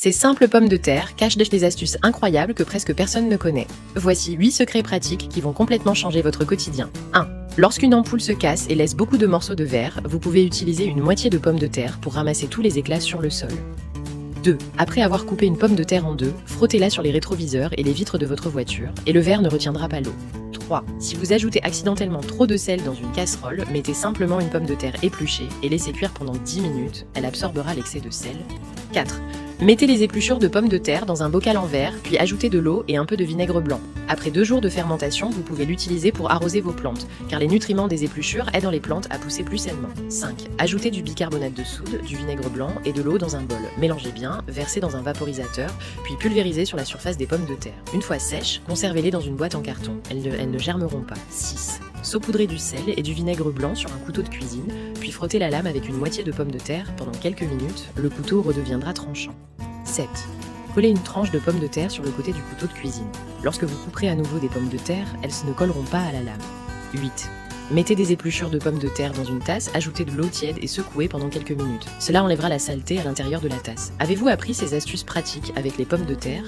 Ces simples pommes de terre cachent des astuces incroyables que presque personne ne connaît. Voici 8 secrets pratiques qui vont complètement changer votre quotidien. 1. Lorsqu'une ampoule se casse et laisse beaucoup de morceaux de verre, vous pouvez utiliser une moitié de pomme de terre pour ramasser tous les éclats sur le sol. 2. Après avoir coupé une pomme de terre en deux, frottez-la sur les rétroviseurs et les vitres de votre voiture, et le verre ne retiendra pas l'eau. 3. Si vous ajoutez accidentellement trop de sel dans une casserole, mettez simplement une pomme de terre épluchée et laissez cuire pendant 10 minutes, elle absorbera l'excès de sel. 4. Mettez les épluchures de pommes de terre dans un bocal en verre, puis ajoutez de l'eau et un peu de vinaigre blanc. Après 2 jours de fermentation, vous pouvez l'utiliser pour arroser vos plantes, car les nutriments des épluchures aident les plantes à pousser plus sainement. 5. Ajoutez du bicarbonate de soude, du vinaigre blanc et de l'eau dans un bol. Mélangez bien, versez dans un vaporisateur, puis pulvérisez sur la surface des pommes de terre. Une fois sèches, conservez-les dans une boîte en carton. Elles ne germeront pas. 6. Saupoudrez du sel et du vinaigre blanc sur un couteau de cuisine, puis frottez la lame avec une moitié de pomme de terre. Pendant quelques minutes, le couteau redeviendra tranchant. 7. Collez une tranche de pomme de terre sur le côté du couteau de cuisine. Lorsque vous couperez à nouveau des pommes de terre, elles ne colleront pas à la lame. 8. Mettez des épluchures de pommes de terre dans une tasse, ajoutez de l'eau tiède et secouez pendant quelques minutes. Cela enlèvera la saleté à l'intérieur de la tasse. Avez-vous appris ces astuces pratiques avec les pommes de terre ?